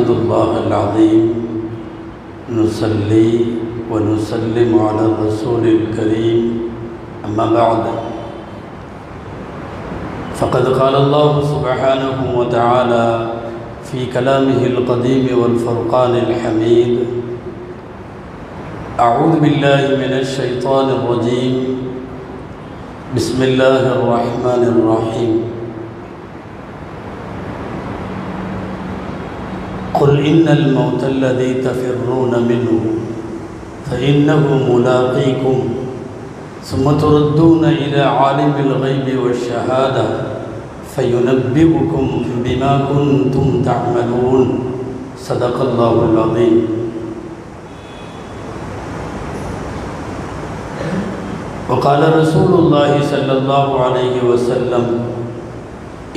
نحمد الله العظيم نصلي ونسلم على الرسول الكريم أما بعد فقد قال الله سبحانه وتعالى في كلامه القديم والفرقان الحميد أعوذ بالله من الشيطان الرجيم بسم الله الرحمن الرحيم قل إن الموت الذي تفرون منه فإنه ملاقيكم ثم تردون إلى عالم الغيب والشهادة فينبئكم بما كنتم تعملون صدق الله العظيم. وقال رسول الله صلى الله عليه وسلم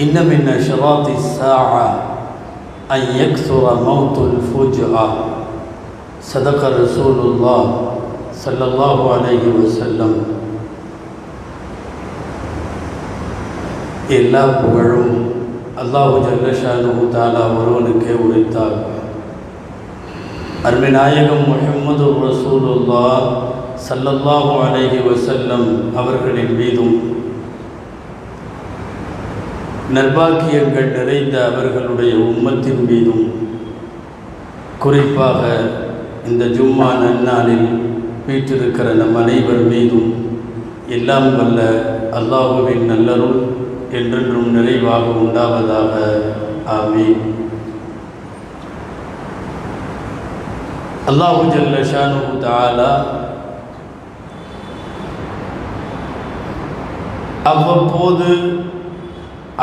إن من أشراط الساعة أن يكثر موت الفجأة صدق رسول الله صلى الله عليه وسلم. எல்லா புகழும் அல்லாஹ் ஜல்ல ஷானுஹு தஆலா ஒருவனுக்கே உரித்தார். அருமை நாயகம் முஹம்மது ரசூலுல்லாஹ் ஸல்லல்லாஹு அலைஹி வஸல்லம் அவர்களின் மீதும் நற்பாக்கியங்கள் நிறைந்த அவர்களுடைய உம்மத்தின் மீதும் குறிப்பாக இந்த ஜும்மா நன்னாளில் வீற்றிருக்கிற நம் அனைவர் மீதும் எல்லாம் வல்ல அல்லாஹுவின் நல்லருள் என்றென்றும் நிறைவாக உண்டாவதாக. ஆமீன். அல்லாஹு ஜல்ல ஷானுஹு தஆலா அவ்வப்போது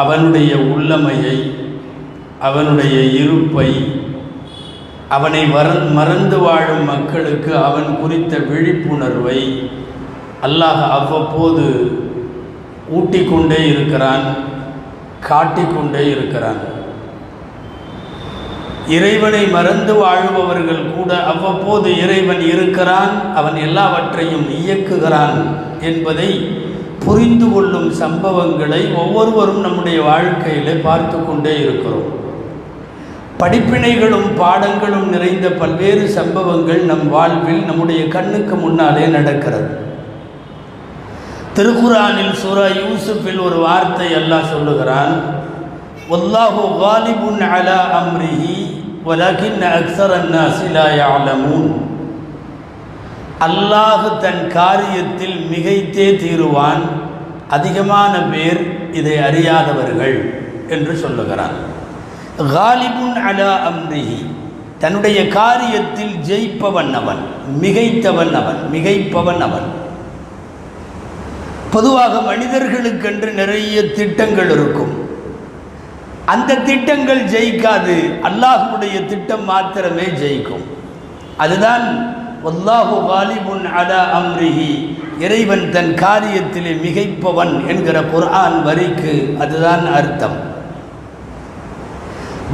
அவனுடைய உள்ளமையை, அவனுடைய இருப்பை, அவனை மறந்து வாழும் மக்களுக்கு அவன் குறித்த விழிப்புணர்வை அல்லாஹ் அவ்வப்போது ஊட்டிக்கொண்டே இருக்கிறான், காட்டிக்கொண்டே இருக்கிறான். இறைவனை மறந்து வாழுபவர்கள் கூட அவ்வப்போது இறைவன் இருக்கிறான், அவன் எல்லாவற்றையும் இயக்குகிறான் என்பதை புரிந்து கொள்ளும் சம்பவங்களை ஒவ்வொருவரும் நம்முடைய வாழ்க்கையிலே பார்த்து கொண்டே இருக்கிறோம். படிப்பினைகளும் பாடங்களும் நிறைந்த பல்வேறு சம்பவங்கள் நம் வாழ்வில் நம்முடைய கண்ணுக்கு முன்னாலே நடக்கிறது. திருக்குர்ஆனில் சூரா யூசுஃபில் ஒரு வார்த்தை அல்லாஹ் சொல்லுகிறான், வல்லாஹு காலிபுன் அலா அம்ரிஹி வலகின் அக்ஸரன் நாஸி லா யஅலமூன். அல்லாஹ் தன் காரியத்தில் மிகைத்தே தீருவான், அதிகமான பேர் இதை அறியாதவர்கள் என்று சொல்லுகிறான். காலிபுன் அலா அம்ரிஹி, தன்னுடைய காரியத்தில் ஜெயிப்பவன் அவன், மிகைத்தவன் அவன், மிகைப்பவன் அவன். பொதுவாக மனிதர்களுக்கென்று நிறைய திட்டங்கள் இருக்கும். அந்த திட்டங்கள் ஜெயிக்காது, அல்லாஹ்வுடைய திட்டம் மாத்திரமே ஜெயிக்கும். அதுதான் வல்லாஹு காலிபுன் அலா அம்ரிஹி, இறைவன் தன் காரியத்திலே மிகைப்பவன் என்கிற குர்ஆன் வரிக்கு அதுதான் அர்த்தம்.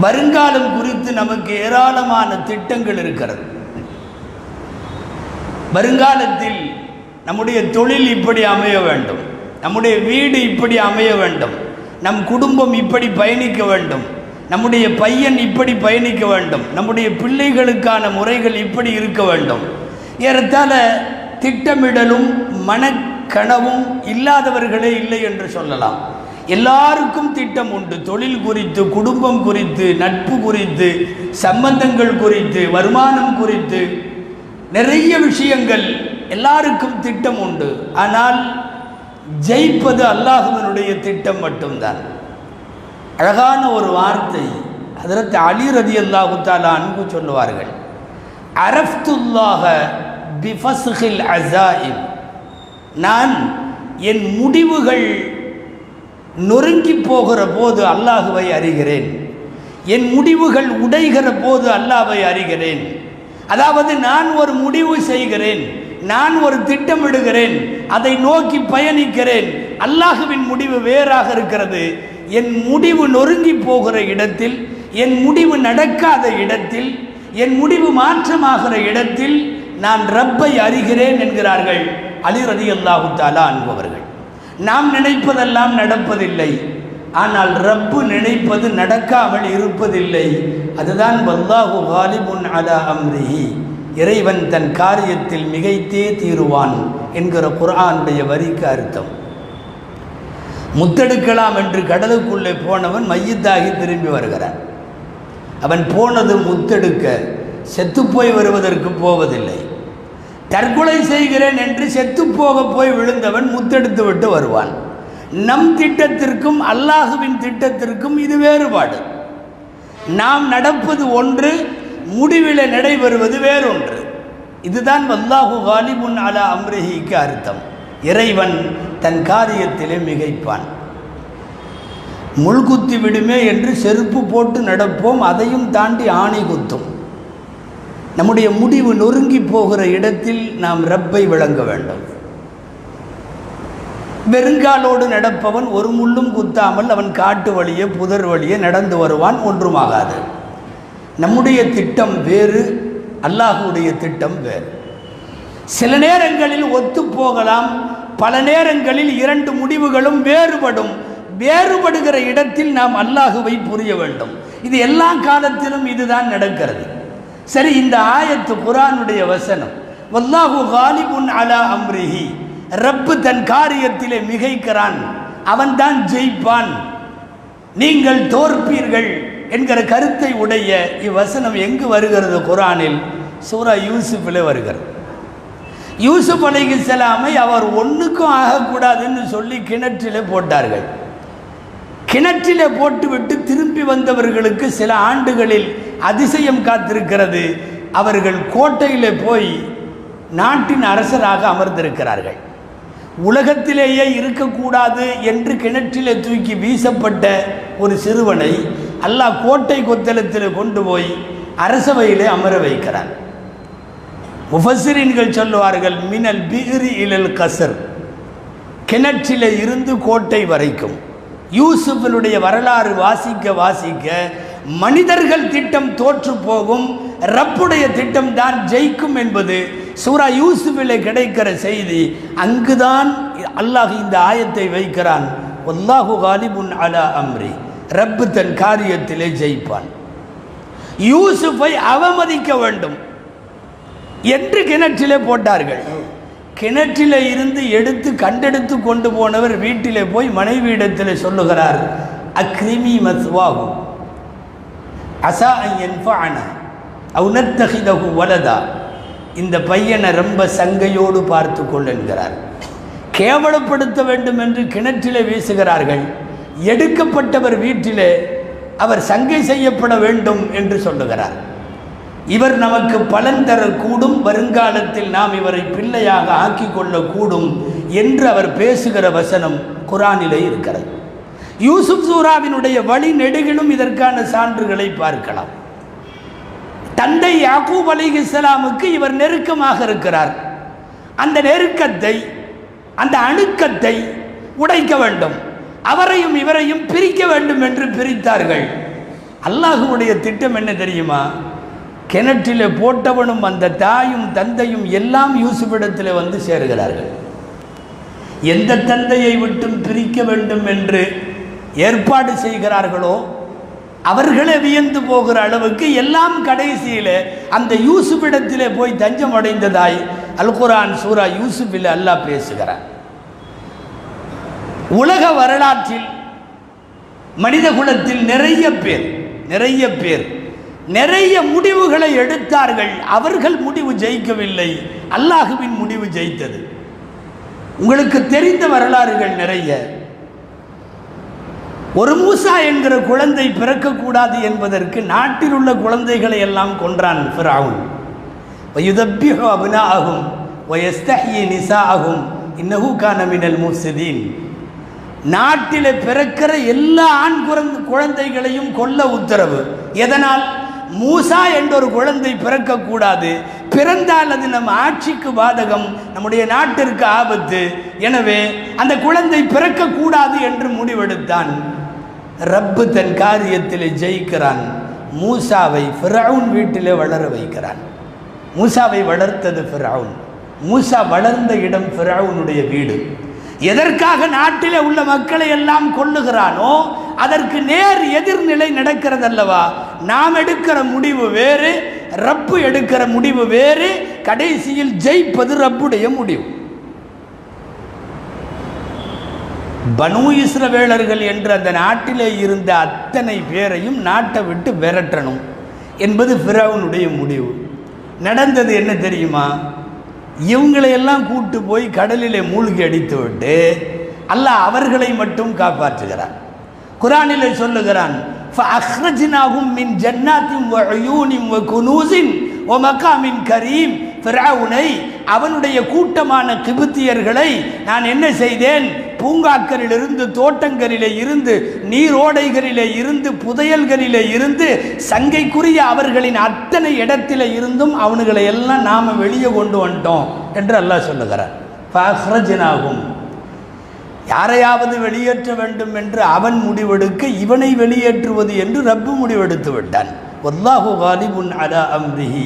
வருங்காலம் குறித்து நமக்கு ஏராளமான திட்டங்கள் இருக்கிறது. வருங்காலத்தில் நம்முடைய தொழில் இப்படி அமைய வேண்டும், நம்முடைய வீடு இப்படி அமைய வேண்டும், நம் குடும்பம் இப்படி பயணிக்க வேண்டும், நம்முடைய பையன் இப்படி பயணிக்க வேண்டும், நம்முடைய பிள்ளைகளுக்கான முறைகள் இப்படி இருக்க வேண்டும். ஏறத்தாழ திட்டமிடலும் மனக்கனவும் இல்லாதவர்களே இல்லை என்று சொல்லலாம். எல்லாருக்கும் திட்டம் உண்டு. தொழில் குறித்து, குடும்பம் குறித்து, நட்பு குறித்து, சம்பந்தங்கள் குறித்து, வருமானம் குறித்து நிறைய விஷயங்கள் எல்லாருக்கும் திட்டம் உண்டு. ஆனால் ஜெயிப்பது அல்லாஹ்வினுடைய திட்டம் மட்டும்தான். அழகான ஒரு வார்த்தை ஹஜ்ரத் அலி ரலியல்லாஹு தஆலா அன்ஹு சொல்லுவார்கள், அரஃப்துல்லாஹ பிஃபஸ்ஹில் அஸாயிம். நான் என் முடிவுகள் நொறுங்கி போகிற போது அல்லாஹுவை அறிகிறேன், என் முடிவுகள் உடைகிற போது அல்லாஹ்வை அறிகிறேன். அதாவது நான் ஒரு முடிவு செய்கிறேன், நான் ஒரு திட்டமிடுகிறேன், அதை நோக்கி பயணிக்கிறேன், அல்லாஹுவின் முடிவு வேறாக இருக்கிறது. என் முடிவு நொறுங்கி போகிற இடத்தில், என் முடிவு நடக்காத இடத்தில், என் முடிவு மாற்றமாகிற இடத்தில் நான் ரப்பை அறிகிறேன் என்கிறார்கள் அலி ரலியல்லாஹு தஆலா அன்ஹு அவர்கள். நாம் நினைப்பதெல்லாம் நடப்பதில்லை, ஆனால் ரப்பு நினைப்பது நடக்காமல் இருப்பதில்லை. அதுதான் வல்லாஹு காலிபுன் அலா அம்ரிஹி, இறைவன் தன் காரியத்தில் மிகைத்தே தீருவான் என்கிற குர்ஆனுடைய வரிக்கு அர்த்தம். முத்தெடுக்கலாம் என்று கடலுக்குள்ளே போனவன் மையத்தாகி திரும்பி வருகிறான். அவன் போனது முத்தெடுக்க, செத்துப்போய் வருவதற்கு போவதில்லை. தற்கொலை செய்கிறேன் என்று செத்துப்போக போய் விழுந்தவன் முத்தெடுத்து விட்டு வருவான். நம் திட்டத்திற்கும் அல்லாஹுவின் திட்டத்திற்கும் இது வேறுபாடு. நாம் நடப்பது ஒன்று, முடிவில் நடைபெறுவது வேறொன்று. இதுதான் வல்லாஹு காலிபுன் அலா அம்ரிஹிக்கு அர்த்தம். இறைவன் தன் காரியத்திலே மிகைப்பான். முள்குத்தி விடுமே என்று செருப்பு போட்டு நடப்போம், அதையும் தாண்டி ஆணி குத்தும். நம்முடைய முடிவு நொறுங்கி போகிற இடத்தில் நாம் ரப்பை விளங்க வேண்டும். வெறுங்காலோடு நடப்பவன் ஒரு முள்ளும் குத்தாமல் அவன் காட்டு வழியே புதர் வழியே நடந்து வருவான், ஒன்றுமாகாது. நம்முடைய திட்டம் வேறு, அல்லாஹுடைய திட்டம் வேறு. சில நேரங்களில் ஒத்து போகலாம், பல நேரங்களில் இரண்டு முடிவுகளும் வேறுபடும். வேறுபடுகிற இடத்தில் நாம் அல்லாஹுவை புரிய வேண்டும். இது எல்லா காலத்திலும் இதுதான் நடக்கிறது. சரி, இந்த ஆயத்து குர்ஆனுடைய வசனம், வல்லாஹு காலிபுன் அலா அம்ரிஹி, ரப்பு தன் காரியத்திலே மிகைக்கிறான், அவன்தான் ஜெயிப்பான், நீங்கள் தோற்பீர்கள் என்கிற கருத்தை உடைய இவ்வசனம் எங்கு வருகிறது? குர்ஆனில் சூரா யூசுஃபிலே வருகிறது. யூசுப் அலைஹிஸ்ஸலாமை அவர் ஒன்றுக்கும் ஆகக்கூடாதுன்னு சொல்லி கிணற்றிலே போட்டார்கள். கிணற்றிலே போட்டுவிட்டு திரும்பி வந்தவர்களுக்கு சில ஆண்டுகளில் அதிசயம் காத்திருக்கிறது. அவர்கள் கோட்டையிலே போய் நாட்டின் அரசராக அமர்ந்திருக்கிறார்கள். உலகத்திலேயே இருக்கக்கூடாது என்று கிணற்றிலே தூக்கி வீசப்பட்ட ஒரு சிறுவனை அல்லாஹ் கோட்டை கொத்தளத்தில் கொண்டு போய் அரசவையிலே அமர வைக்கிறார். முஃபஸ்ஸிரீன்கள் சொல்லுவார்கள், மினல் பிஹ்ரி இலல் கஸ்ர், கிணற்றிலே இருந்து கோட்டை வரைக்கும். யூசுஃபினுடைய வரலாறு வாசிக்க வாசிக்க மனிதர்கள் திட்டம் தோற்று போகும், ரப்புடைய திட்டம் தான் ஜெயிக்கும் என்பது சூரா யூசுஃபிலே கிடைக்கிற செய்தி. அங்குதான் அல்லாஹ் இந்த ஆயத்தை வைக்கிறான், வல்லாஹு காலிபுன் அலா அம்ரி, ரப்பு தன் காரியத்திலே ஜெயிப்பான். யூசுஃபை அவமதிக்க வேண்டும் என்று கிணற்றிலே போட்டார்கள். கிணற்றிலே இருந்து எடுத்து கண்டெடுத்து கொண்டு போனவர் வீட்டிலே போய் மனைவியிடத்தில் சொல்லுகிறார், அக்ரிமி மஸ்வாஹு அஸா அன் யன்ஃபஅனா அவ் நத்தஹிதஹு வலதா, இந்த பையனை ரொம்ப சங்கையோடு பார்த்து கொள் என்கிறார். கேவலப்படுத்த வேண்டும் என்று கிணற்றிலே வீசுகிறார்கள். எடுக்கப்பட்டவர் வீட்டிலே அவர் சங்கை செய்யப்பட வேண்டும் என்று சொல்லுகிறார். இவர் நமக்கு பலன் தரக்கூடும், வருங்காலத்தில் நாம் இவரை பிள்ளையாக ஆக்கி கொள்ளக்கூடும் என்று அவர் பேசுகிற வசனம் குர்ஆனிலே இருக்கிறது. யூசுப் சூராவினுடைய வழி நெடுகிலும் இதற்கான சான்றுகளை பார்க்கலாம். தந்தை யாக்கூப் அலைஹிஸ்ஸலாமுக்கு இவர் நெருக்கமாக இருக்கிறார். அந்த நெருக்கத்தை, அந்த அணுக்கத்தை உடைக்க வேண்டும், அவரையும் இவரையும் பிரிக்க வேண்டும் என்று பிரித்தார்கள். அல்லாஹ்வுடைய திட்டம் என்ன தெரியுமா? கிணற்றிலே போட்டவனும் அந்த தாயும் தந்தையும் எல்லாம் யூசுஃபிடத்தில் வந்து சேருகிறார்கள். எந்த தந்தையை விட்டும் பிரிக்க வேண்டும் என்று ஏற்பாடு செய்கிறார்களோ அவர்களே வியந்து போகிற அளவுக்கு எல்லாம் கடைசியில் அந்த யூசுஃபிடத்திலே போய் தஞ்சம் அடைந்ததாய் அல் குர்ஆன் சூரா யூசுஃபில் அல்லாஹ் பேசுகிறார். உலக வரலாற்றில் மனித குலத்தில் நிறைய பேர் நிறைய முடிவுகளை எடுத்தார்கள். அவர்கள் முடிவு ஜெயிக்கவில்லை, அல்லாஹுவின் முடிவு ஜெயித்தது. உங்களுக்கு தெரிந்த வரலாறுகள் நிறைய. ஒரு மூசா என்கிற குழந்தை பிறக்கக்கூடாது என்பதற்கு நாட்டில் உள்ள குழந்தைகளை எல்லாம் கொன்றான் ஃபிரௌன். வயுதப்பிஹு அப்னாஅஹும் வயஸ்தஹ்யி நிசாஅஹும் இன்னஹு கான மினல் முஃஸிதீன். நாட்டில் பிறக்கிற எல்லா ஆண் குழந்தைகளையும் கொல்ல உத்தரவு. எதனால்? மூசா என்ற ஒரு குழந்தை பிறக்கக்கூடாது, பிறந்தால் அது நம் ஆட்சிக்கு பாதகம், நம்முடைய நாட்டிற்கு ஆபத்து. எனவே அந்த குழந்தை பிறக்கக்கூடாது என்று முடிவெடுத்தான். ரப்பு தன் காரியத்தில் ஜெயிக்கிறான். மூசாவை ஃபிரௌன் வீட்டிலே வளர வைக்கிறான். மூசாவை வளர்த்தது ஃபிரௌன். மூசா வளர்ந்த இடம் ஃபிரௌனுடைய வீடு. எதற்காக நாட்டிலே உள்ள மக்களை எல்லாம் கொல்லுகிறானோ அதற்கு நேர் எதிர்நிலை நடக்கிறது அல்லவா? நாம் எடுக்கிற முடிவு வேறு, ரப்பு எடுக்கிற முடிவு வேறு. கடைசியில் ஜெயிப்பது ரப்புடைய முடிவு. பனூ இஸ்ரவேலர்கள் என்ற அந்த நாட்டிலே இருந்த அத்தனை பேரையும் நாட்டை விட்டு விரட்டணும் என்பது ஃபிரௌனுடைய முடிவு. நடந்தது என்ன தெரியுமா? இவங்களையெல்லாம் கூட்டு போய் கடலிலே மூழ்கி அடித்து விட்டு அல்லாஹ் அவர்களை மட்டும் காப்பாற்றுகிறான். குர்ஆனிலே சொல்லுகிறான், ஃபஅக்ரஜ்னாஹும் மின் ஜன்னாத்தின் வஉயூனின் வகுனூஸின் வமகாமின் கரீம். ஃபிரௌனை, அவனுடைய கூட்டமான கிபித்தியர்களை நான் என்ன செய்தேன்? பூங்காக்களிலிருந்து, தோட்டங்களிலே இருந்து, நீரோடைகளிலே இருந்து, புதையல்களிலே இருந்து, சங்கைக்குரிய அவர்களின் அத்தனை இடத்திலே இருந்தும் அவனுங்களை எல்லாம் நாம் வெளியே கொண்டு வந்துட்டோம் என்று அல்லாஹ் சொல்லுகிறார். ஃபஅக்ரஜ்னாஹும், யாரையாவது வெளியேற்ற வேண்டும் என்று அவன் முடிவெடுக்க இவனை வெளியேற்றுவது என்று ரப்பு முடிவெடுத்து விட்டான். வல்லாஹு காலிபுன் அலா அம்ரிஹி,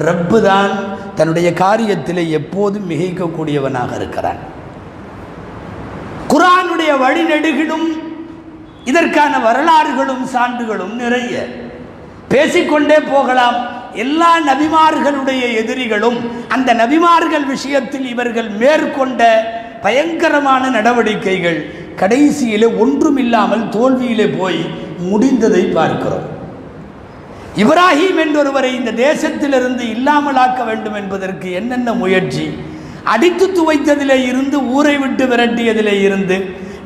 ரப்பு தான் தன்னுடைய காரியத்திலே எப்போதும் மிகைக்கக்கூடியவனாக இருக்கிறான். குர்ஆனுடைய வழிநெடுகிலும் இதற்கான வரலாறுகளும் சான்றுகளும் நிறைய பேசிக்கொண்டே போகலாம். எல்லா நபிமார்களுடைய எதிரிகளும் அந்த நபிமார்கள் விஷயத்தில் இவர்கள் மேற்கொண்ட பயங்கரமான நடவடிக்கைகள் கடைசியிலே ஒன்றுமில்லாமல் தோல்வியிலே போய் முடிந்ததை பார்க்கிறோம். இப்ராஹிம் என்றொருவரை இந்த தேசத்திலிருந்து இல்லாமலாக்க வேண்டும் என்பதற்கு என்னென்ன முயற்சி, அடித்து துவைத்ததிலே இருந்து, ஊரை விட்டு விரட்டியதிலே இருந்து,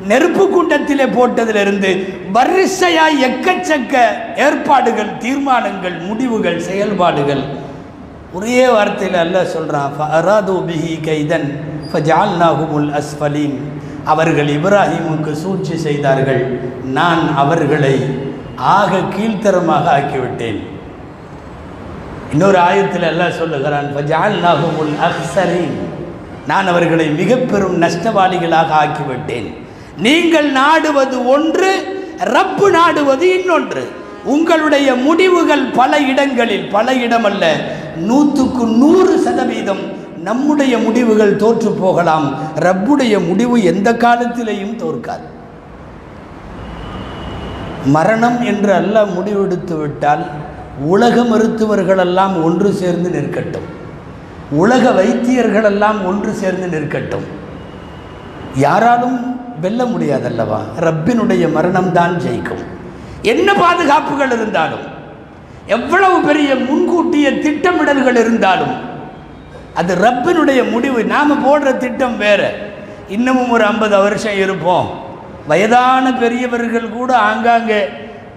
நெருப்பு குண்டத்திலே போட்டதிலிருந்து வரிசையாய் எக்கச்சக்க ஏற்பாடுகள், தீர்மானங்கள், முடிவுகள், செயல்பாடுகள். ஒரே வார்த்தையில் அல்லாஹ் சொல்றான், ஃபஅராது பிஹி கைதன் ஃபஜஅல்நாஹுமுல் அஸ்ஃபலீன். அவர்கள் இப்ராஹிமுக்கு சூழ்ச்சி செய்தார்கள், நான் அவர்களை ஆக கீழ்த்தரமாக ஆக்கிவிட்டேன். இன்னொரு ஆயத்தில் அல்லாஹ் சொல்லுகிறான், ஃபஜஅல்நாஹுமுல் அக்ஸரீன், நான் அவர்களை மிக பெரும் நஷ்டவாளிகளாக ஆக்கிவிட்டேன். நீங்கள் நாடுவது ஒன்று, ரப்பு நாடுவது இன்னொன்று. உங்களுடைய முடிவுகள் பல இடங்களில், பல இடமல்ல 100% நம்முடைய முடிவுகள் தோற்று போகலாம். ரப்புடைய முடிவு எந்த காலத்திலேயும் தோற்காது. மரணம் என்று அல்லாஹ் முடிவெடுத்து விட்டால் உலக மருத்துவர்களெல்லாம் ஒன்று சேர்ந்து நிற்கட்டும், உலக வைத்தியர்களெல்லாம் ஒன்று சேர்ந்து நிற்கட்டும், யாராலும் வெல்ல முடியாதல்லவா? ரப்பினுடைய மரணம்தான் ஜெயிக்கும். என்ன பாதுகாப்புகள் இருந்தாலும், எவ்வளவு பெரிய முன்கூட்டிய திட்டமிடல்கள் இருந்தாலும், அது ரப்பினுடைய முடிவு. நாம் போடுற திட்டம் வேற. இன்னமும் ஒரு 50 வருஷம் இருப்போம். வயதான பெரியவர்கள் கூட ஆங்காங்கே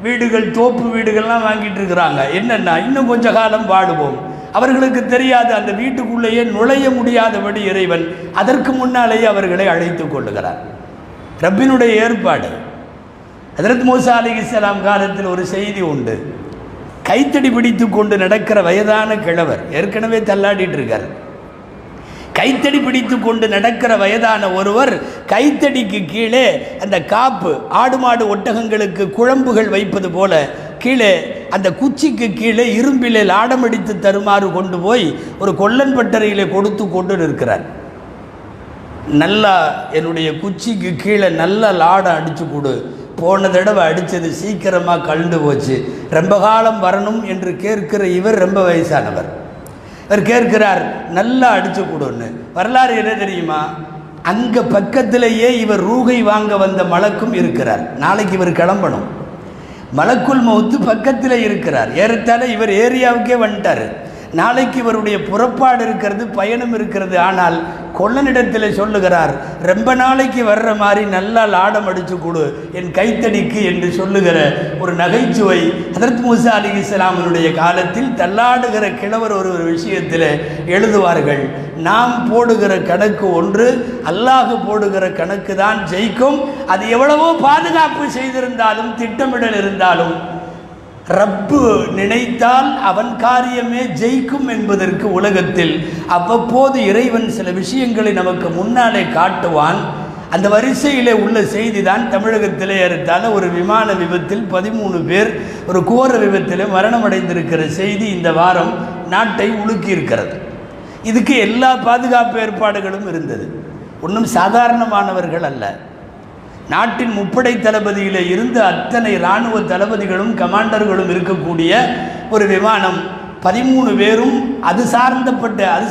வீடுகள், தோப்பு வீடுகள்லாம் வாங்கிட்டு இருக்கிறாங்க. என்னென்னா இன்னும் கொஞ்ச காலம் வாடுவோம். அவர்களுக்கு தெரியாது, அந்த வீட்டுக்குள்ளேயே நுழைய முடியாதபடி இறைவன் அதற்கு முன்னாலேயே அவர்களை அழைத்து கொள்ளுகிறார். ரப்பினுடைய ஏற்பாடு. ஹஜ்ரத் மூசா அலைஹிஸ்ஸலாம் காலத்தில் ஒரு செய்தி உண்டு. கைத்தடி பிடித்து கொண்டு நடக்கிற வயதான கிழவர், ஏற்கனவே தள்ளாடிட்டு இருக்கார். கைத்தடி பிடித்து கொண்டு நடக்கிற வயதான ஒருவர், கைத்தடிக்கு கீழே அந்த காப்பு, ஆடு மாடு ஒட்டகங்களுக்கு குழம்புகள் வைப்பது போல கீழே அந்த குச்சிக்கு கீழே இரும்பிலே லாடமடித்து தருமாறு கொண்டு போய் ஒரு கொல்லன் பட்டறையிலே கொடுத்து கொண்டு நிற்கிறார். நல்லா என்னுடைய குச்சிக்கு கீழே நல்லா லாடம் அடித்து கொடு, போன தடவை அடித்தது சீக்கிரமாக கலந்து போச்சு, ரொம்ப காலம் வரணும் என்று கேட்கிற இவர் ரொம்ப வயசானவர். இவர் கேட்கிறார், நல்லா அடித்து கொடுன்னு. வரலாறு என்ன தெரியுமா? அங்கே பக்கத்திலேயே இவர் ரூகை வாங்க வந்த மலக்கும் இருக்கிறார். நாளைக்கு இவர் கிளம்பணும். மலக்குல் மௌத்து பக்கத்தில் இருக்கிறார். ஏறத்தாழ இவர் ஏரியாவுக்கே வந்துட்டார். நாளைக்கு இவருடைய புறப்பாடு இருக்கிறது, பயணம் இருக்கிறது. ஆனால் கொல்லனிடத்தில் சொல்லுகிறார், ரொம்ப நாளைக்கு வர்ற மாதிரி நல்லா லாடம் அடித்து கொடு என் கைத்தடிக்கு என்று சொல்லுகிற ஒரு நகைச்சுவை ஹஜ்ரத் மூசா அலைஹிஸ்ஸலாமுடைய காலத்தில் தள்ளாடுகிற கிழவர் ஒரு விஷயத்தில் எழுதுவார்கள். நாம் போடுகிற கணக்கு ஒன்று, அல்லாஹ் போடுகிற கணக்கு தான் ஜெயிக்கும். அது எவ்வளவோ பாதுகாப்பு செய்திருந்தாலும், திட்டமிடல் இருந்தாலும், ரப்பு நினைத்தால் அவன் காரியமே ஜெயிக்கும் என்பதற்கு உலகத்தில் அவ்வப்போது இறைவன் சில விஷயங்களை நமக்கு முன்னாலே காட்டுவான். அந்த வரிசையிலே உள்ள செய்தி தான் தமிழகத்திலே ஏறத்தாழ ஒரு விமான விபத்தில் 13 பேர் ஒரு கோர விபத்தில் மரணமடைந்திருக்கிற செய்தி இந்த வாரம் நாட்டை உலுக்கி இருக்கிறது. இதுக்கு எல்லா பாதுகாப்பு ஏற்பாடுகளும் இருந்தது. ஒன்றும் சாதாரணமானவர்கள் அல்ல. நாட்டின் முப்படை தளபதியில் இருந்து அத்தனை இராணுவ தளபதிகளும் கமாண்டர்களும் இருக்கக்கூடிய ஒரு விமானம். 13 பேரும் அது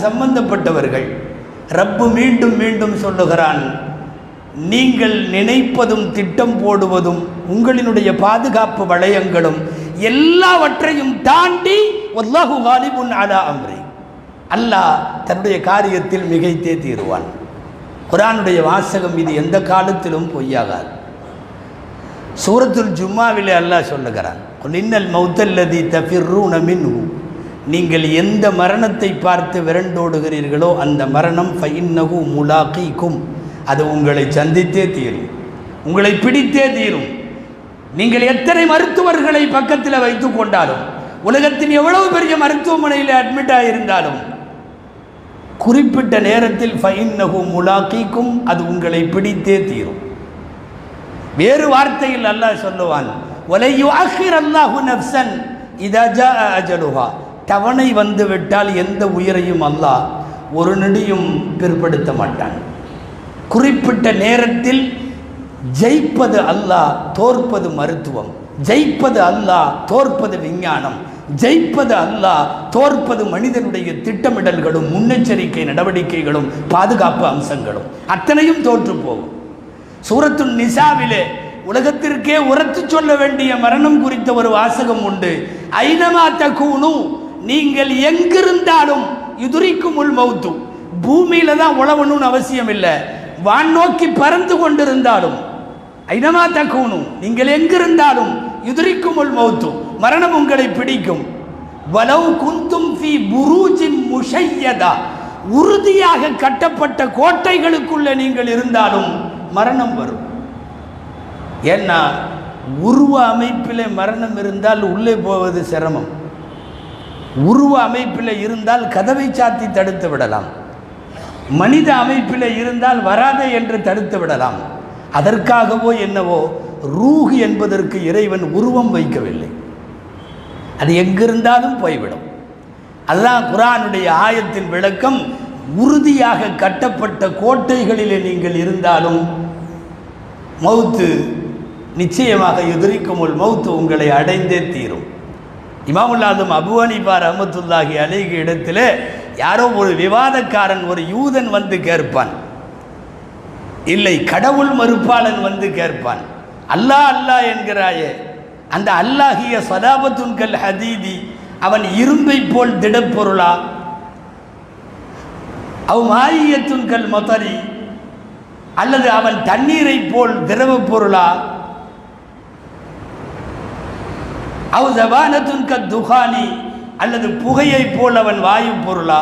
சம்பந்தப்பட்டவர்கள். ரப்பு மீண்டும் மீண்டும் சொல்லுகிறான், நீங்கள் நினைப்பதும் திட்டம் போடுவதும் உங்களினுடைய பாதுகாப்பு வளையங்களும் எல்லாவற்றையும் தாண்டி வல்லாஹு காலிபுன் அலா அம்ரி, அல்லாஹ் தன்னுடைய காரியத்தில் மிகைத்தே தீருவான். குர்ஆனுடைய வாசகம் இது எந்த காலத்திலும் பொய்யாகாது. சூரத்துல் ஜும்மாவிலே அல்லாஹ் சொல்லுகிறான், இன்னல் மௌத்தல்லதி தஃபிர்ரூன மின்ஹு, நீங்கள் எந்த மரணத்தை பார்த்து விரண்டோடுகிறீர்களோ அந்த மரணம் ஃபஇன்னஹு முலாகீக்கும், அது உங்களை சந்தித்தே தீரும், உங்களை பிடித்தே தீரும். நீங்கள் எத்தனை மருத்துவர்களை பக்கத்தில் வைத்து கொண்டாலும், உலகத்தின் எவ்வளவு பெரிய மருத்துவமனையில் அட்மிட் ஆகியிருந்தாலும், குறிப்பிட்ட நேரத்தில் ஃபஇன்னஹு முலாகீக்கும், அது உங்களை பிடித்தே தீரும். வேறு வார்த்தையில் அல்லாஹ் சொல்லுவான், வலை யுஅக்கிர் அல்லாஹு நஃப்ஸன் இதா ஜாஅ அஜலுஹா, தவணை வந்து விட்டால் எந்த உயிரையும் அல்லாஹ் ஒரு நொடியும் பிற்படுத்த மாட்டான். குறிப்பிட்ட நேரத்தில் ஜெயிப்பது அல்லாஹ், தோற்பது மருத்துவம், ஜெயிப்பது அல்லாஹ், தோற்பது விஞ்ஞானம், ஜெயிப்பது அல்லாஹ், தோற்பது மனிதனுடைய திட்டமிடல்களும் முன்னெச்சரிக்கை நடவடிக்கைகளும் பாதுகாப்பு அம்சங்களும் அத்தனையும் தோற்று போகும். சூரத்து நிசாவிலே உலகத்திற்கே உரத்து சொல்ல வேண்டிய மரணம் குறித்த ஒரு வாசகம் உண்டு. ஐனமா தகூனு, நீங்கள் எங்கிருந்தாலும் யுதுரிக்குமுல் மௌத்து, பூமியில தான் உழவணும்னு அவசியம் இல்லை, வான் நோக்கி பறந்து கொண்டிருந்தாலும், ஐனமா தகூனு, நீங்கள் எங்கிருந்தாலும் யுதுரிக்குமுல் மௌத்து, மரணம் உங்களை பிடிக்கும். வலவ் குந்தும் ஃபீ புரூஜின் முஷையதா, உறுதியாக கட்டப்பட்ட கோட்டைகளுக்குள்ள நீங்கள் இருந்தாலும் மரணம் வரும். ஏன்னா உருவ அமைப்பில் மரணம் இருந்தால் உள்ளே போவது சிரமம். உருவ அமைப்பில் இருந்தால் கதவை சாத்தி தடுத்து விடலாம், மனித அமைப்பில் இருந்தால் வராதே என்று தடுத்து விடலாம். அதற்காகவோ என்னவோ ரூஹ் என்பதற்கு இறைவன் உருவம் வைக்கவில்லை, அது எங்கிருந்தாலும் போய்விடும். அதுதான் குர்ஆனுடைய ஆயத்தின் விளக்கம். உறுதியாக கட்டப்பட்ட கோட்டைகளிலே நீங்கள் இருந்தாலும் மௌத்து நிச்சயமாக யுதுரிக்குமுல் மௌத்து, உங்களை அடைந்தே தீரும். இமாமுல் ஆதம் அபூ ஹனீஃபா ரஹ்மத்துல்லாஹி அலைஹி இடத்துல யாரோ ஒரு விவாதக்காரன், ஒரு யூதன் வந்து கேட்பான், இல்லை கடவுள் மறுப்பாளன் வந்து கேட்பான், அல்லாஹ் அல்லாஹ் என்கிறாயே, அந்த அல்லாஹிய சலாபத்துன் கல் ஹதீதி, அவன் இரும்பை போல் திடப்பொருளா, அவ் மாயியத்துன் கல் மதரி, அல்லது அவன் தண்ணீரை போல் திரவ பொருளா, அவ் ஜபானத்துன் கத் துகானி, அல்லது புகையை போல் அவன் வாயு பொருளா.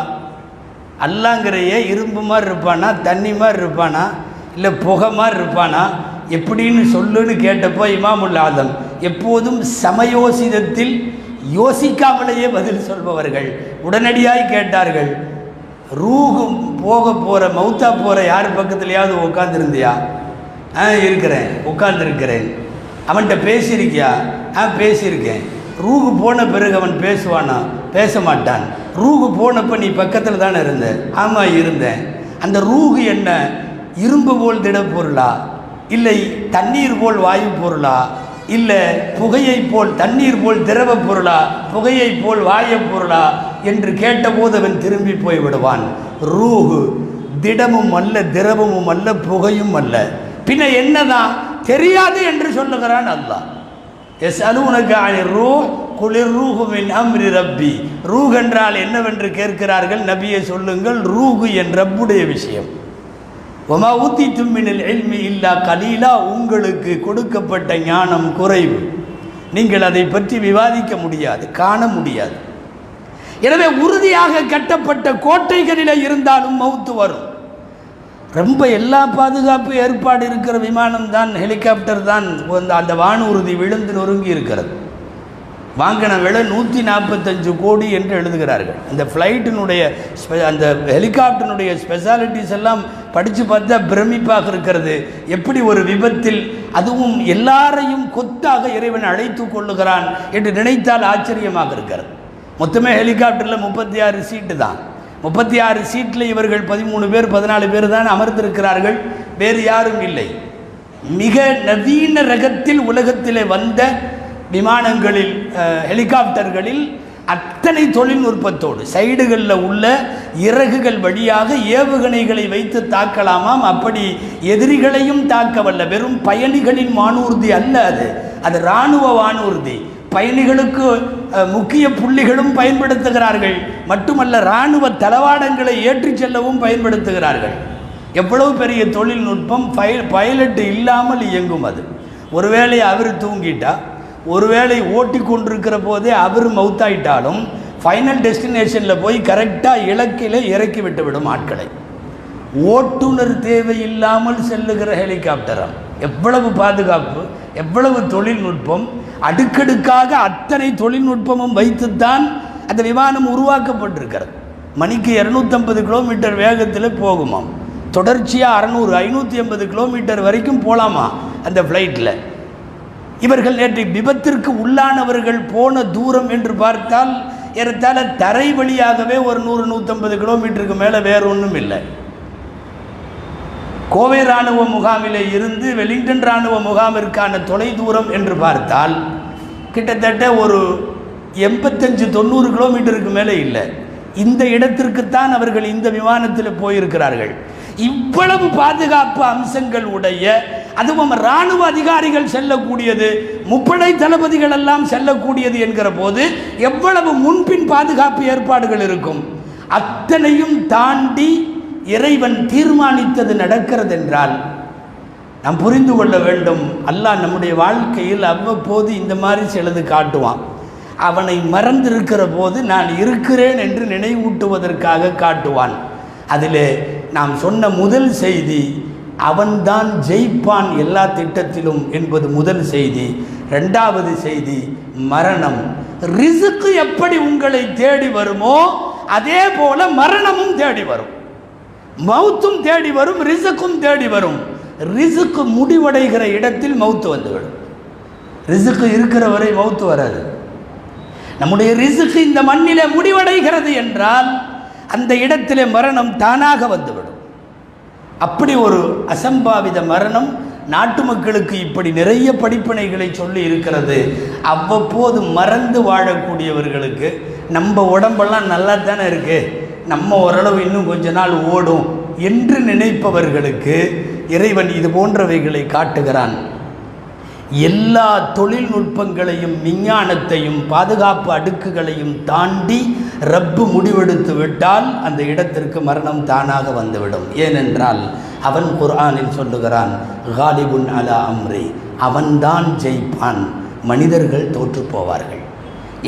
அல்லாங்கிறையே இரும்பு மாதிரி இருப்பானா, தண்ணி மாதிரி இருப்பானா, இல்லை புகை மாதிரி இருப்பானா, எப்படின்னு சொல்லுன்னு கேட்டப்போ இமாமுல் ஆதம் எப்போதும் சமயோசிதத்தில் யோசிக்காமலேயே பதில் சொல்பவர்கள் உடனடியாய் கேட்டார்கள், ரூஹு போக போகிற மௌத்தா போகிற யார் பக்கத்துலையாவது உட்காந்துருந்தியா? இருக்கிறேன், உட்காந்துருக்கிறேன். அவன்கிட்ட பேசியிருக்கியா? பேசியிருக்கேன். ரூஹு போன பிறகு அவன் பேசுவானா? பேச மாட்டான். ரூஹு போனப்போ நீ பக்கத்தில் தானே இருந்த? ஆமாம் இருந்தேன். அந்த ரூஹு என்ன இரும்பு போல் திடப்பொருளா, இல்லை தண்ணீர் போல் வாயு பொருளா, இல்லை புகையை போல் தண்ணீர் போல் திரவ பொருளா, புகையை போல் வாயு பொருளா என்று கேட்டபோது அவன் திரும்பி போய் விடுவான். ரூஹு திடமும் அல்ல, திரவமும் அல்ல, புகையும் அல்ல, பின்ன என்னதான் தெரியாது என்று சொல்லுகிறான் அல்லாஹ். யஸ்அலூனக அனிர் ரூஹ் குலிர் ரூஹு மின் அம்ரி ரப்பி, ரூஹ் என்றால் என்னவென்று கேட்கிறார்கள். நபியை சொல்லுங்கள், ரூஹு என் ரப்புடைய விஷயம். வமா ஊத்தித்தும் மினல் இல்மி இல்லா கலீலா, உங்களுக்கு கொடுக்கப்பட்ட ஞானம் குறைவு, நீங்கள் அதை பற்றி விவாதிக்க முடியாது, காண முடியாது. எனவே உறுதியாக கட்டப்பட்ட கோட்டைகளில் இருந்தாலும் மௌத்து வரும். ரொம்ப எல்லா பாதுகாப்பு ஏற்பாடு இருக்கிற விமானம் தான், ஹெலிகாப்டர் தான் அந்த வானூர்தி விழுந்து நொறுங்கி இருக்கிறது. வாங்கின விலை 145 கோடி என்று எழுதுகிறார்கள். அந்த ஃப்ளைட்டினுடைய அந்த ஹெலிகாப்டருடைய ஸ்பெஷாலிட்டிஸ் எல்லாம் படித்து பார்த்தா பிரமிப்பாக இருக்கிறது. எப்படி ஒரு விபத்தில் அதுவும் எல்லாரையும் கொத்தாக இறைவன் அழைத்து கொள்ளுகிறான் என்று நினைத்தால் ஆச்சரியமாக இருக்கிறது. மொத்தமே ஹெலிகாப்டரில் 36 சீட்டு தான். 36 சீட்டில் இவர்கள் 13 பேர் 14 பேர் தான் அமர்ந்திருக்கிறார்கள், வேறு யாரும் இல்லை. மிக நவீன ரகத்தில் உலகத்திலே வந்த விமானங்களில், ஹெலிகாப்டர்களில் அத்தனை தொழில்நுட்பத்தோடு சைடுகளில் உள்ள இறகுகள் வழியாக ஏவுகணைகளை வைத்து தாக்கலாமாம். அப்படி எதிரிகளையும் தாக்க வல்ல வெறும் பயணிகளின் வானூர்தி அல்ல, அது இராணுவ வானூர்தி. பயணிகளுக்கு முக்கிய புள்ளிகளும் பயன்படுத்துகிறார்கள், மட்டுமல்ல இராணுவ தளவாடங்களை ஏற்றிச் செல்லவும் பயன்படுத்துகிறார்கள். எவ்வளவு பெரிய தொழில்நுட்பம்! பைலட் இல்லாமல் இயங்கும் அது. ஒருவேளை அவர் தூங்கிட்டா, ஒருவேளை ஓட்டி கொண்டிருக்கிற போதே அவர் மவுத்தாயிட்டாலும் ஃபைனல் டெஸ்டினேஷனில் போய் கரெக்டாக இலக்கில் இறக்கி விட்டுவிடும் ஆட்களை. ஓட்டுநர் தேவையில்லாமல் செல்லுகிற ஹெலிகாப்டரம். எவ்வளவு பாதுகாப்பு, எவ்வளவு தொழில்நுட்பம்! அடுக்கடுக்காக அத்தனை தொழில்நுட்பமும் வைத்துத்தான் அந்த விமானம் உருவாக்கப்பட்டிருக்கிறது. மணிக்கு 250 கிலோமீட்டர் வேகத்தில் போகுமாம். தொடர்ச்சியாக 600 580 கிலோமீட்டர் வரைக்கும் போகலாமா அந்த ஃப்ளைட்டில். இவர்கள் நேற்று விபத்திற்கு உள்ளானவர்கள் போன தூரம் என்று பார்த்தால் ஏறத்தாழ தரை வழியாகவே ஒரு 100-150 கிலோமீட்டருக்கு மேலே வேறு ஒன்றும் இல்லை. கோவை இராணுவ முகாமிலே இருந்து வெலிங்டன் இராணுவ முகாமிற்கான தொலை தூரம் என்று பார்த்தால் கிட்டத்தட்ட ஒரு 85-90 கிலோமீட்டருக்கு மேலே இல்லை. இந்த இடத்திற்குத்தான் அவர்கள் இந்த விமானத்தில் போயிருக்கிறார்கள். இவ்வளவு பாதுகாப்பு அம்சங்கள் உடைய, அதுவும் இராணுவ அதிகாரிகள் செல்லக்கூடியது, முப்படை தளபதிகள் எல்லாம் செல்லக்கூடியது என்கிற போது எவ்வளவு முன்பின் பாதுகாப்பு ஏற்பாடுகள் இருக்கும். அத்தனையும் தாண்டி இறைவன் தீர்மானித்தது நடக்கிறது என்றால் நாம் புரிந்து கொள்ள வேண்டும். அல்லாஹ் நம்முடைய வாழ்க்கையில் அவ்வப்போது இந்த மாதிரி சிலது காட்டுவான். அவனை மறந்திருக்கிற போது நான் இருக்கிறேன் என்று நினைவூட்டுவதற்காக காட்டுவான். அதில் நாம் சொன்ன முதல் செய்தி, அவன்தான் ஜெயிப்பான் எல்லா திட்டத்திலும் என்பது முதல் செய்தி. இரண்டாவது செய்தி மரணம். ரிஸ்க் எப்படி உங்களை தேடி வருமோ அதே போல மரணமும் தேடி வரும், மௌத்தும் தேடி வரும், ரிஸ்க்கும் தேடி வரும். ரிஸ்க் முடிவடைகிற இடத்தில் மௌத்து வந்துவிடும். ரிஸ்க் இருக்கிற வரை மௌத்து வராது. நம்முடைய ரிஸ்க் இந்த மண்ணிலே முடிவடைகிறது என்றால் அந்த இடத்திலே மரணம் தானாக வந்துவிடும். அப்படி ஒரு அசம்பாவித மரணம் நாட்டு மக்களுக்கு இப்படி நிறைய படிப்பினைகளை சொல்லி இருக்கிறது. அவ்வப்போது மறந்து வாழக்கூடியவர்களுக்கு நம்ம உடம்பெல்லாம் நல்லா தானே இருக்கு, நம்ம ஓரளவு இன்னும் கொஞ்ச நாள் ஓடும் என்று நினைப்பவர்களுக்கு இறைவன் இது போன்றவைகளை காட்டுகிறான். எல்லா தொழில்நுட்பங்களையும் விஞ்ஞானத்தையும் பாதுகாப்பு அடுக்குகளையும் தாண்டி ரப்பு முடிவெடுத்து விட்டால் அந்த இடத்திற்கு மரணம் தானாக வந்துவிடும். ஏனென்றால் அவன் குர்ஆனில் சொல்லுகிறான், காலிபுன் அலா அம்ரி, அவன்தான் ஜெயிப்பான், மனிதர்கள் தோற்று போவார்கள்.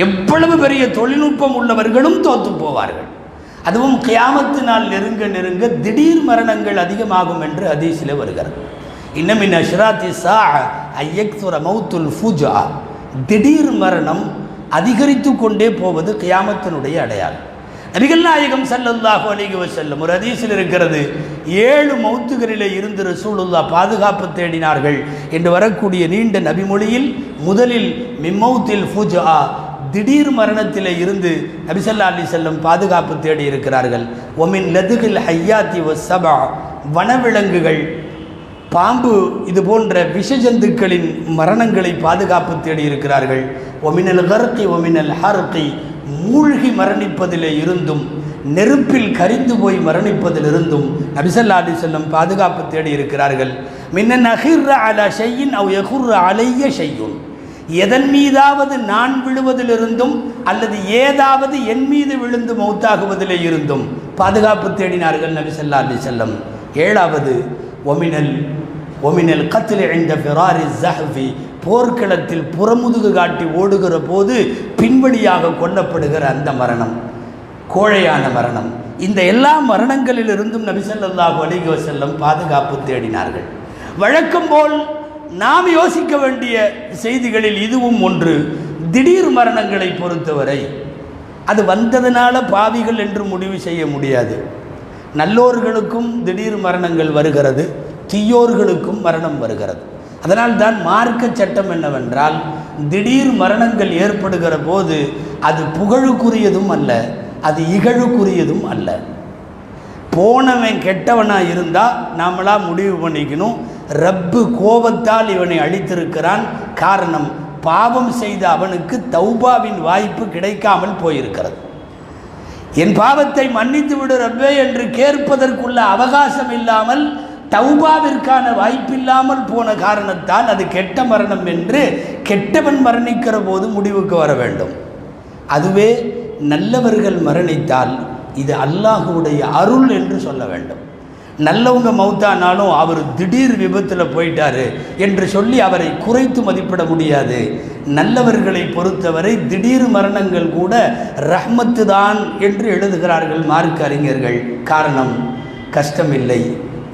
எவ்வளவு பெரிய தொழில்நுட்பம் உள்ளவர்களும் தோற்று போவார்கள். அதுவும் கியாமத்து நாள் நெருங்க நெருங்க திடீர் மரணங்கள் அதிகமாகும் என்று ஹதீஸில் வருகிறது. இன்னமின் அஷ்ராத்தி ஸாஅ ஐயக்ஸுர மௌத்துல் ஃபுஜா, திடீர் மரணம் அதிகரித்து கொண்டே போவது கியாமத்தினுடைய அடையாளம். நபிகள் நாயகம் ஸல்லல்லாஹு அலைஹி வஸல்லம் ஒரு ஹதீஸில் இருக்கிறது, 7 மௌத்துகளிலே இருந்து ரசூலுல்லாஹ் பாதுகாப்பு தேடினார்கள் என்று வரக்கூடிய நீண்ட நபிமொழியில் முதலில் மிம்மௌத்தில் ஃபுஜா, திடீர் மரணத்திலே இருந்து நபி ஸல்லல்லாஹு அலைஹி வஸல்லம் பாதுகாப்பு தேடி இருக்கிறார்கள். ஒமின் லதுகில் ஹய்யாத்தி வஸ்ஸபா, வனவிலங்குகள், பாம்பு, இது போன்ற விஷஜந்துக்களின் மரணங்களை பாதுகாப்பு தேடி இருக்கிறார்கள். ஒமினல் கர்கி ஒமினல் ஹர்கி, மூழ்கி மரணிப்பதிலே இருந்தும் நெருப்பில் கரிந்து போய் மரணிப்பதிலிருந்தும் நபி ஸல்லல்லாஹு அலைஹி வஸல்லம் பாதுகாப்பு தேடி இருக்கிறார்கள். மின்னன் அஹிர்ர அலா ஷையின் அவ் யகுர்ர அலைய ஷையுன், எதன் மீதாவது நான் விழுவதிலிருந்தும் அல்லது ஏதாவது என் மீது விழுந்து மௌத்தாகுவதிலே இருந்தும் பாதுகாப்பு தேடினார்கள் நபி ஸல்லல்லாஹு அலைஹி வஸல்லம். 7வது ஒமினல் கத்ல் இன்த ஃபிராரி ஸஹ்ஃபி, போர்க்களத்தில் புறமுதுகு காட்டி ஓடுகிற போது பின்வழியாக கொல்லப்படுகிற அந்த மரணம், கோழையான மரணம். இந்த எல்லா மரணங்களிலிருந்தும் நபி ஸல்லல்லாஹு அலைஹி வஸல்லம் பாதுகாப்பு தேடினார்கள். வழக்கம் போல் நாம் யோசிக்க வேண்டிய செய்திகளில் இதுவும் ஒன்று. திடீர் மரணங்களை பொறுத்தவரை அது வந்ததனால பாவிகள் என்று முடிவு செய்ய முடியாது. நல்லோர்களுக்கும் திடீர் மரணங்கள் வருகிறது, தீயோர்களுக்கும் மரணம் வருகிறது. அதனால் தான் மார்க்க சட்டம் என்னவென்றால், திடீர் மரணங்கள் ஏற்படுகிற போது அது புகழுக்குரியதும் அல்ல, அது இகழுக்குரியதும் அல்ல. போனவன் கெட்டவனாக இருந்தால் நாமளாக முடிவு பண்ணிக்கணும், ரப்பு கோபத்தால் இவனை அழித்திருக்கிறான். காரணம், பாவம் செய்த அவனுக்கு தௌபாவின் வாய்ப்பு கிடைக்காமல் போயிருக்கிறது. என் பாவத்தை மன்னித்து விடு ரப்பே என்று கேட்பதற்குள்ள அவகாசம் இல்லாமல், தௌபாவிற்கான வாய்ப்பில்லாமல் போன காரணத்தால் அது கெட்ட மரணம் என்று கெட்டவன் மரணிக்கிற போது முடிவுக்கு வர வேண்டும். அதுவே நல்லவர்கள் மரணித்தால் இது அல்லாஹ்வுடைய அருள் என்று சொல்ல வேண்டும். நல்லவங்க மௌத்தானாலும் அவர் திடீர் விபத்தில் போயிட்டாரு என்று சொல்லி அவரை குறைத்து மதிப்பிட முடியாது. நல்லவர்களை பொறுத்தவரை திடீர் மரணங்கள் கூட ரஹ்மத்து தான் என்று எழுதுகிறார்கள் மார்க்க அறிஞர்கள். காரணம், கஷ்டம் இல்லை,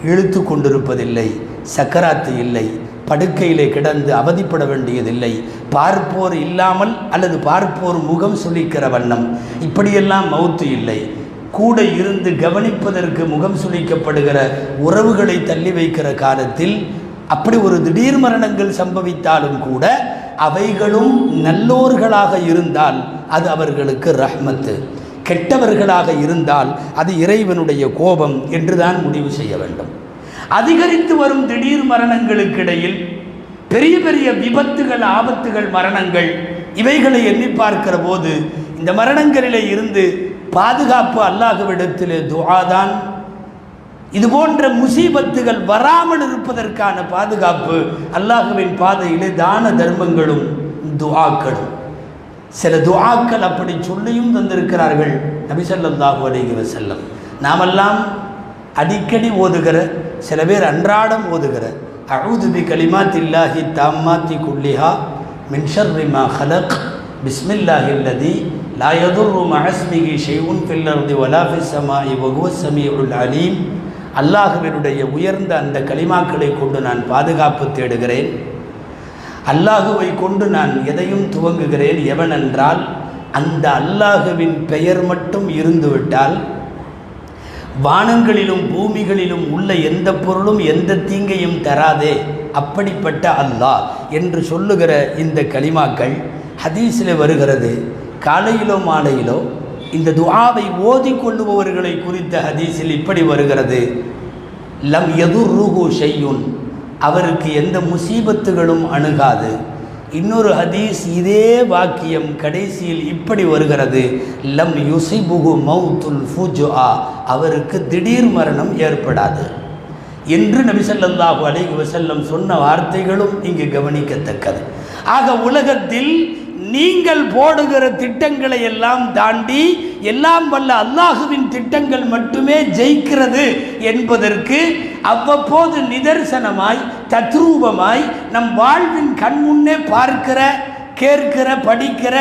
இழுத்து கொண்டிருப்பதில்லை, சக்கராத்து இல்லை, படுக்கையிலே கிடந்து அவதிப்பட வேண்டியதில்லை, பார்ப்போர் இல்லாமல் அல்லது பார்ப்போர் முகம் சுளிக்கிற வண்ணம் இப்படியெல்லாம் மௌத்து இல்லை. கூட இருந்து கவனிப்பதற்கு முகம் சுளிக்கப்படுகிற உறவுகளை தள்ளி வைக்கிற காலத்தில் அப்படி ஒரு திடீர் மரணங்கள் சம்பவித்தாலும் கூட அவைகளும் நல்லோர்களாக இருந்தால் அது அவர்களுக்கு ரஹ்மத்து, கெட்டவர்களாக இருந்தால் அது இறைவனுடைய கோபம் என்றுதான் முடிவு செய்ய வேண்டும். அதிகரித்து வரும் திடீர் மரணங்களுக்கு இடையில் பெரிய பெரிய விபத்துகள், ஆபத்துகள், மரணங்கள் இவைகளை எண்ணி பார்க்கிற போது இந்த மரணங்களிலே இருந்து பாதுகாப்பு அல்லாஹ்விடத்திலே துஆதான். இது போன்ற முசீபத்துகள் வராமல் இருப்பதற்கான பாதுகாப்பு அல்லாஹ்வின் பாதையிலே தான தர்மங்களும் துஆக்களும். சில துஆக்கள் அப்படி சொல்லியும் தந்திருக்கிறார்கள் நபி ஸல்லல்லாஹு அலைஹி வஸல்லம். நாமெல்லாம் அடிக்கடி ஓதுகிற, சில பேர் அன்றாடம் ஓதுகிற அஊது பி கலிமாத்தில்லாஹி தாம்மாத்தி குல்லிஹா மின் ஷர்ரி மா ஹலக் பிஸ்மில்லாஹில் லதீ லா யதுர்ரு மஅஸ்மிஹி ஷைஉன் ஃபில் அர்தி வலா ஃபிஸ் ஸமாஇ வஹுவஸ் ஸமீஉல் அலீம். அல்லாஹ்வினுடைய உயர்ந்த அந்த கலிமாக்களை கொண்டு நான் பாதுகாப்பு தேடுகிறேன். அல்லாஹுவை கொண்டு நான் எதையும் துவங்குகிறேன். எவனென்றால் அந்த அல்லாஹுவின் பெயர் மட்டும் இருந்துவிட்டால் வானங்களிலும் பூமிகளிலும் உள்ள எந்த பொருளும் எந்த தீங்கையும் தராதே அப்படிப்பட்ட அல்லாஹ் என்று சொல்லுகிற இந்த கலிமாக்கள் ஹதீஸில் வருகிறது. காலையிலோ மாலையிலோ இந்த துஆவை ஓதிக்கொள்ளுபவர்களை குறித்த ஹதீஸில் இப்படி வருகிறது, லம் யதுர்ருஹு ஷையுன், அவருக்கு எந்த முசீபத்துகளும் அணுகாது. இன்னொரு ஹதீஸ் இதே வாக்கியம் கடைசியில் இப்படி வருகிறது, லம் யுஸிபுஹு மௌத்துல் ஃபுஜ்ஆ, அவருக்கு திடீர் மரணம் ஏற்படாது என்று நபி ஸல்லல்லாஹு அலைஹி வஸல்லம் சொன்ன வார்த்தைகளும் இங்கு கவனிக்கத்தக்கது. ஆக உலகத்தில் நீங்கள் போடுகிற திட்டங்களை எல்லாம் தாண்டி எல்லாம் வல்ல அல்லாஹுவின் திட்டங்கள் மட்டுமே ஜெயிக்கிறது என்பதற்கு அவ்வப்போது நிதர்சனமாய், தத்ரூபமாய் நம் வாழ்வின் கண்முன்னே பார்க்கிற, கேட்கிற, படிக்கிற,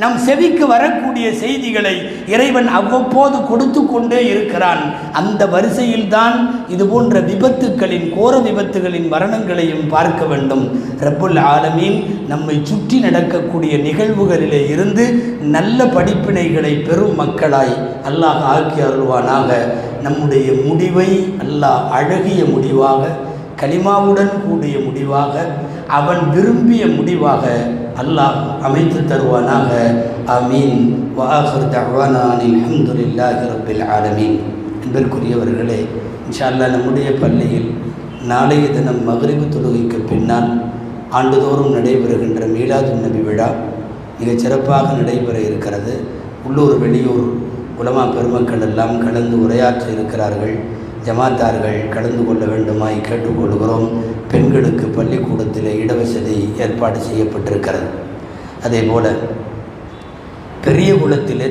நம் செவிக்கு வரக்கூடிய செய்திகளை இறைவன் அவ்வப்போது கொடுத்து கொண்டே இருக்கிறான். அந்த வரிசையில்தான் இது போன்ற விபத்துக்களின், கோர விபத்துகளின் மரணங்களையும் பார்க்க வேண்டும். ரப்புல் ஆலமீன் நம்மை சுற்றி நடக்கக்கூடிய நிகழ்வுகளிலே இருந்து நல்ல படிப்பினைகளை பெறும் மக்களாய் அல்லாஹ் ஆக்கி அருள்வானாக. நம்முடைய முடிவை அல்லாஹ் அழகிய முடிவாக, கலிமாவுடன் கூடிய முடிவாக, அவன் விரும்பிய முடிவாக அல்லாஹ் அமைத்து தருவானாக. ஆமீன். வ ஆகிரு தஅவானா அனில் ஹம்துலில்லாஹி ரப்பில் ஆலமீன். அன்பிற்குரியவர்களே, இன்ஷா அல்லாஹ் நம்முடைய பள்ளியில் நாளைய தினம் மக்ரிபு தொழுகைக்கு பின்னால் ஆண்டுதோறும் நடைபெறுகின்ற மீலாதுன் நபி விழா மிகச் சிறப்பாக நடைபெற இருக்கிறது. உள்ளூர் வெளியூர் உலமா பெருமக்கள் எல்லாம் கலந்து உரையாற்ற இருக்கிறார்கள். ஜமாத்தார்கள் கலந்து கொள்ள வேண்டுமாய் கேட்டுக்கொள்கிறோம். பெண்களுக்கு பள்ளிக்கூடத்தில் இடவசதி ஏற்பாடு செய்யப்பட்டிருக்கிறது. அதே போல பெரிய குளத்திலே